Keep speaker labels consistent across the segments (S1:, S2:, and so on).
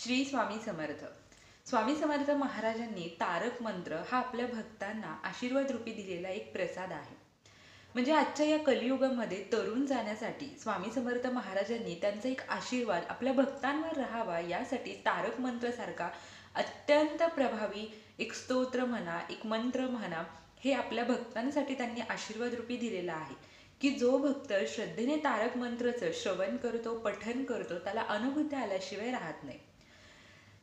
S1: श्री स्वामी समर्थ. स्वामी समर्थ महाराजांनी तारक मंत्र हा आपल्या भक्तांना आशीर्वाद रूपी दिलेला एक प्रसाद आहे. म्हणजे आजच्या या कलियुगामध्ये तरुण जाण्यासाठी स्वामी समर्थ महाराजांनी त्यांचा एक आशीर्वाद आपल्या भक्तांवर राहावा यासाठी तारक मंत्र सारखा अत्यंत प्रभावी एक स्तोत्र म्हणा, एक मंत्र म्हणा, हे आपल्या भक्तांसाठी त्यांनी आशीर्वाद रूपी दिलेला आहे की जो भक्त श्रद्धेने तारक मंत्रचं श्रवण करतो, पठन करतो, त्याला अनुभूती आल्याशिवाय राहत नाही.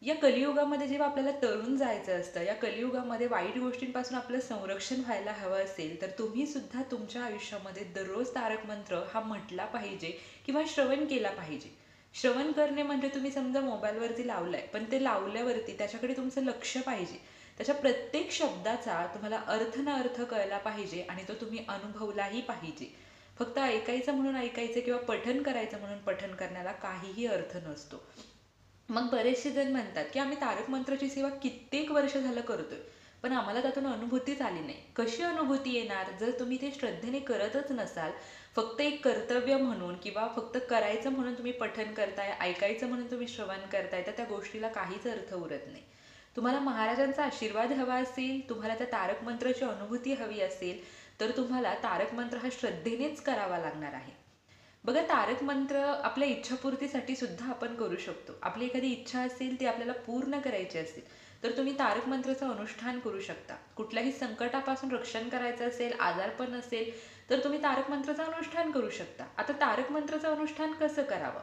S1: या कलियुगामध्ये जेव्हा आपल्याला तरुण जायचं असतं, या कलियुगामध्ये वाईट गोष्टींपासून आपलं संरक्षण व्हायला हवं असेल, तर तुम्ही सुद्धा तुमच्या आयुष्यामध्ये दररोज तारक मंत्र हा म्हटला पाहिजे किंवा श्रवण केला पाहिजे. श्रवण करणे म्हणजे तुम्ही समजा मोबाईलवरती लावलाय, पण ते लावल्यावरती त्याच्याकडे तुमचं लक्ष पाहिजे. त्याच्या प्रत्येक शब्दाचा तुम्हाला अर्थ न अर्थ कळला पाहिजे आणि तो तुम्ही अनुभवलाही पाहिजे. फक्त ऐकायचं म्हणून ऐकायचं किंवा पठन करायचं म्हणून पठन करण्याला काहीही अर्थ नसतो. मग बरेचसे जण म्हणतात की आम्ही तारक मंत्राची सेवा कित्येक वर्ष झालं करतोय, पण आम्हाला त्यातून अनुभूतीच आली नाही. कशी अनुभूती येणार जर तुम्ही ते श्रद्धेने करतच नसाल? फक्त एक कर्तव्य म्हणून किंवा फक्त करायचं म्हणून तुम्ही पठन करताय, ऐकायचं म्हणून तुम्ही श्रवण करताय, तर त्या गोष्टीला काहीच अर्थ उरत नाही. तुम्हाला महाराजांचा आशीर्वाद हवा असेल, तुम्हाला त्या तारक मंत्राची अनुभूती हवी असेल, तर तुम्हाला तारक मंत्र हा श्रद्धेनेच करावा लागणार आहे. बघा, तारक मंत्र आपल्या इच्छापूर्तीसाठी सुद्धा आपण करू शकतो. आपली एखादी इच्छा असेल, ती आपल्याला पूर्ण करायची असेल, तर तुम्ही तारक मंत्राचं अनुष्ठान करू शकता. कुठल्याही संकटापासून रक्षण करायचं असेल, आजारपण असेल, तर तुम्ही तारक मंत्राचं अनुष्ठान करू शकता. आता तारक मंत्राचं अनुष्ठान कसं करावं?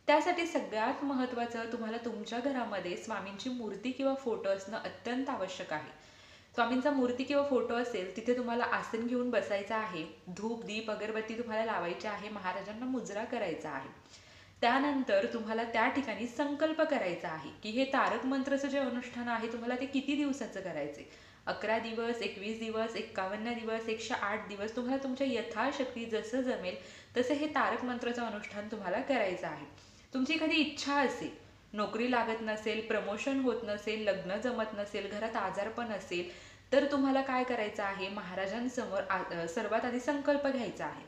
S1: त्यासाठी सगळ्यात महत्त्वाचं, तुम्हाला तुमच्या घरामध्ये स्वामींची मूर्ती किंवा फोटो असणं अत्यंत आवश्यक आहे. स्वामींचा मूर्ती किंवा फोटो असेल, तिथे तुम्हाला आसन घेऊन बसायचं आहे. धूप, दीप, अगरबत्ती तुम्हाला लावायची आहे. महाराजांना मुजरा करायचा आहे. त्यानंतर तुम्हाला त्या ठिकाणी संकल्प करायचा आहे की हे तारक मंत्राचं जे अनुष्ठान आहे, तुम्हाला ते किती दिवसाचं करायचे. 11 दिवस, 21 दिवस, 51 दिवस, 108 दिवस, तुम्हाला तुमच्या यथाशक्ती जसं जमेल तसं हे तारक मंत्राचं अनुष्ठान तुम्हाला करायचं आहे. तुमची एखादी इच्छा असेल, नोकरी लागत नसेल, प्रमोशन होत नसेल, लग्न जमत नसेल, घरात आजारपण असेल, तर तुम्हाला काय करायचं आहे? महाराजांसमोर सर्वात आधी संकल्प घ्यायचा आहे.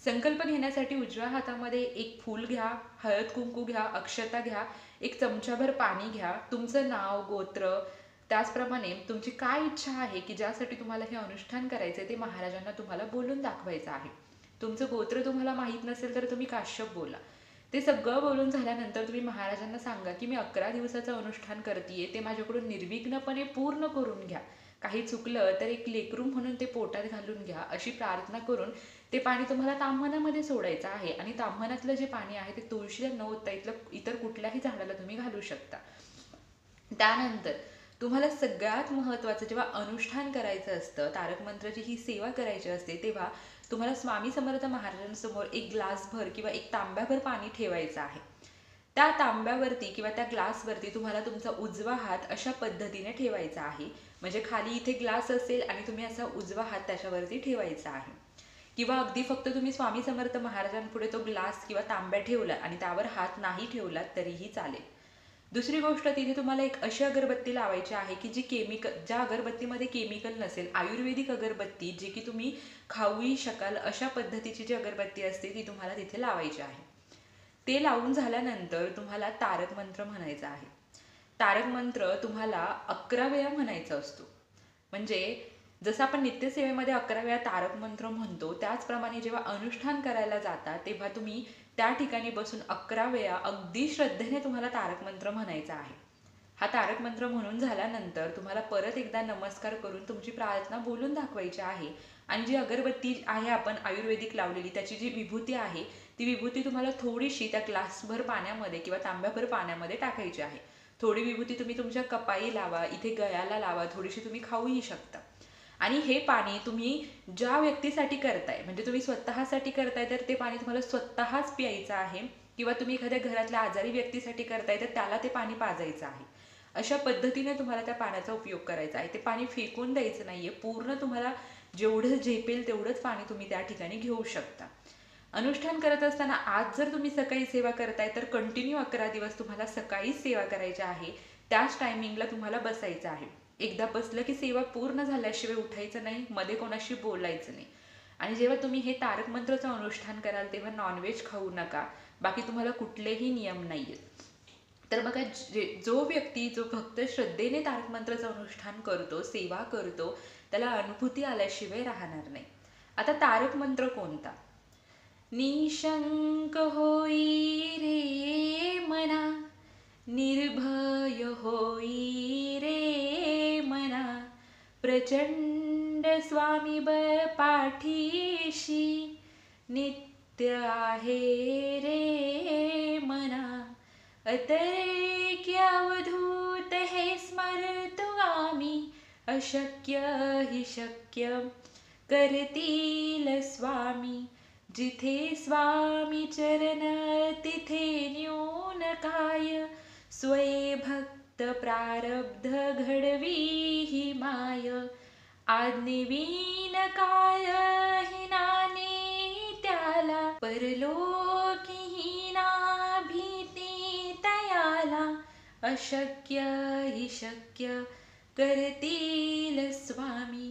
S1: संकल्प घेण्यासाठी उजव्या हातामध्ये एक फूल घ्या, हळद कुंकू घ्या, अक्षता घ्या, एक चमचाभर पाणी घ्या, तुमचं नाव, गोत्र, त्याचप्रमाणे तुमची काय इच्छा आहे की ज्यासाठी तुम्हाला हे अनुष्ठान करायचं ते महाराजांना तुम्हाला बोलून दाखवायचं आहे. तुमचं गोत्र तुम्हाला माहीत नसेल तर तुम्ही काश्यप बोला. ते सगळं बोलून झाल्यानंतर तुम्ही महाराजांना सांगा की मी 11 दिवसाचं अनुष्ठान करतेय, ते माझ्याकडून निर्विघ्नपणे पूर्ण करून घ्या. काही चुकलं तर एक लेकरू म्हणून ते पोटात घालून घ्या, अशी प्रार्थना करून ते पाणी तुम्हाला ताम्हनामध्ये सोडायचं आहे. आणि ताम्हनातलं जे पाणी आहे ते तुळशीला न ओतता इतर कुठल्याही झाडाला तुम्ही घालू शकता. त्यानंतर तुम्हाला सगळ्यात महत्त्वाचं, जेव्हा अनुष्ठान करायचं असतं, तारक मंत्राची ही सेवा करायची असते, तेव्हा तुम्हाला स्वामी समर्थ महाराजांसमोर एक ग्लासभर किंवा एक तांब्याभर पाणी ठेवायचं आहे. त्या तांब्यावरती किंवा त्या ग्लासवरती तुम्हाला तुमचा उजवा हात अशा पद्धतीने ठेवायचा आहे. म्हणजे खाली इथे ग्लास असेल आणि तुम्ही असा उजवा हात त्याच्यावरती ठेवायचा आहे. किंवा अगदी फक्त तुम्ही स्वामी समर्थ महाराजांपुढे तो ग्लास किंवा तांब्या ठेवला आणि त्यावर हात नाही ठेवला तरीही चालेल. दुसरी गोष्ट, तिथे तुम्हाला एक अशी अगरबत्ती लावायची आहे की ज्या अगरबत्तीमध्ये केमिकल नसेल, आयुर्वेदिक अगरबत्ती, जी की तुम्ही खाऊही शकाल अशा पद्धतीची जी अगरबत्ती असते ती तुम्हाला तिथे लावायची आहे. ते लावून झाल्यानंतर तुम्हाला तारक मंत्र म्हणायचा आहे. तारक मंत्र तुम्हाला 11 वेळा म्हणायचा असतो. म्हणजे जसं आपण नित्यसेवेमध्ये 11 वेळा तारक मंत्र म्हणतो, त्याचप्रमाणे जेव्हा अनुष्ठान करायला जाता तेव्हा तुम्ही त्या ठिकाणी बसून 11 वेळा अगदी श्रद्धेने तुम्हाला तारक मंत्र म्हणायचा आहे. हा तारक मंत्र म्हणून झाल्यानंतर तुम्हाला परत एकदा नमस्कार करून तुमची प्रार्थना बोलून दाखवायची आहे. आणि जी अगरबत्ती आहे आपण आयुर्वेदिक लावलेली, त्याची जी विभूती आहे, ती विभूती तुम्हाला थोडीशी त्या ग्लासभर पाण्यामध्ये किंवा तांब्याभर पाण्यामध्ये टाकायची आहे. थोडी विभूती तुम्ही तुमच्या कपाळी लावा, इथे गळ्याला लावा, थोडीशी तुम्ही खाऊही शकता. आणि हे पाणी तुम्ही ज्या व्यक्तीसाठी करताय, म्हणजे तुम्ही स्वतःसाठी करताय तर ते पाणी तुम्हाला स्वतःच प्यायचं आहे. किंवा तुम्ही एखाद्या घरातल्या आजारी व्यक्तीसाठी करताय तर त्याला ते पाणी पाजायचं आहे. अशा पद्धतीने तुम्हाला त्या पाण्याचा उपयोग करायचा आहे. ते पाणी फेकून द्यायचं नाहीये. पूर्ण तुम्हाला जेवढं झेपेल तेवढंच पाणी तुम्ही त्या ठिकाणी घेऊ शकता. अनुष्ठान करत असताना आज जर तुम्ही सकाळी सेवा करताय तर कंटिन्यू 11 दिवस तुम्हाला सकाळीच सेवा करायची आहे. त्याच टायमिंगला तुम्हाला बसायचं आहे. एकदा बसलं की सेवा पूर्ण झाल्याशिवाय उठायचं नाही, मध्ये कोणाशी बोलायचं नाही. आणि जेव्हा तुम्ही हे तारक मंत्राचं अनुष्ठान कराल तेव्हा नॉनव्हेज खाऊ नका. बाकी तुम्हाला कुठलेही नियम नाही आहेत. तर बघा, जो व्यक्ती, जो भक्त श्रद्धेने तारक मंत्राचं अनुष्ठान करतो, सेवा करतो, त्याला अनुभूती आल्याशिवाय राहणार नाही. आता तारक मंत्र कोणता? निशंक होई रे मना, निर्भय होई रे मना, प्रचंड स्वामी पाठीशी, नित्य आहे रे मना. अतर्क्य अवधूत हे स्मरतो आम्ही, अशक्य हि शक्य करतील स्वामी. जिथे स्वामी चरण तिथे न्यून काय, स्वये भक्त प्रारब्ध घडवी ही माय. आज्ञेविन काय हि नाने त्याला, परलोकी ना भीती तयाला. अशक्य हि शक्य करतील स्वामी.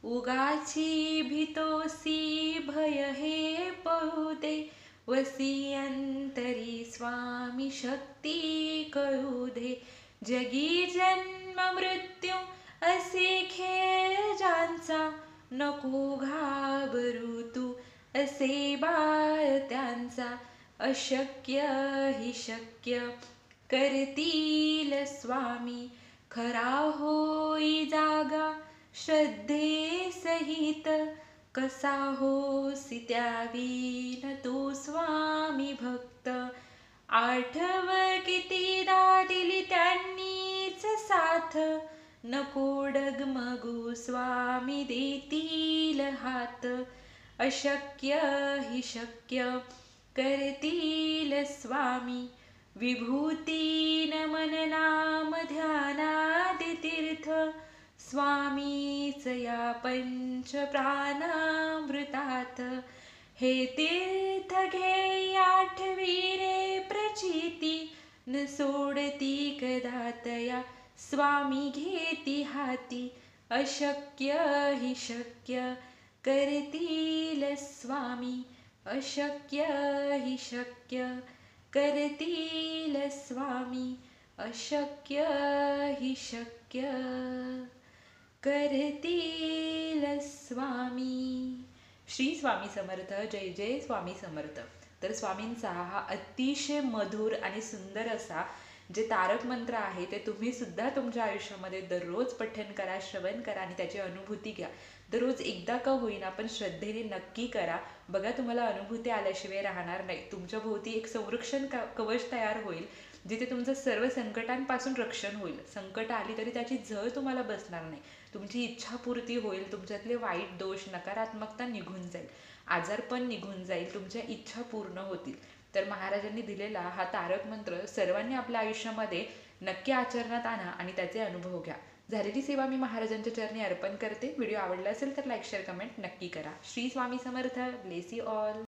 S1: उगाची भीतोसी भय हे पळू दे, वसी अंतरी स्वामी शक्ती कळू दे. जगी जन्म मृत्यू असे खेळ ज्यांचा, नको घाबरू तू असे बाळ त्यांचा. अशक्य हि शक्य करतील स्वामी. खरा होई जागा श्रद्धे सहित, कसा होसी त्यावीन तू स्वामी भक्त. आठव कितीदा दिली त्यांनीच साथ, नको डगमगू स्वामी देतील हात. अशक्य हि शक्य करतील स्वामी. विभूतीन मन नाम ध्यानादि तीर्थ, स्वामीच या पंच प्राणामृतात. हे तीर्थ घे आठवी रे प्रचिती, न सोडती कदा तया स्वामी घेती हाती. अशक्य हि शक्य करतील स्वामी. अशक्य हि शक्य करतील स्वामी. अशक्य हि शक्य करतील स्वामी. श्री स्वामी समर्थ. जय जय स्वामी समर्थ. तर स्वामींचा हा अतिशय मधुर आणि सुंदर असा जे तारक मंत्र आहे ते तुम्ही सुद्धा तुमच्या आयुष्यामध्ये दररोज पठण करा, श्रवण करा आणि त्याची अनुभूती घ्या. दररोज एकदा का होईना पण श्रद्धेने नक्की करा. बघा, तुम्हाला अनुभूती आल्याशिवाय राहणार नाही. तुमच्या भोवती एक संरक्षण कवच तयार होईल, जिथे तुमचं सर्व संकटांपासून रक्षण होईल. संकट आली तरी त्याची झळ तुम्हाला बसणार नाही. तुमची इच्छापूर्ती होईल. तुमच्यातले वाईट दोष, नकारात्मकता निघून जाईल. आजारपण निघून जाईल. तुमच्या इच्छा पूर्ण होतील. तर महाराजांनी दिलेला हा तारक मंत्र सर्वांनी आपल्या आयुष्यामध्ये नक्की आचरणात आणा आणि त्याचे अनुभव घ्या. झालेली सेवा मी महाराजांच्या चरणी अर्पण करते. व्हिडिओ आवडला असेल तर लाईक, शेअर, कमेंट नक्की करा. Shri Swami Samarth. Bless you all.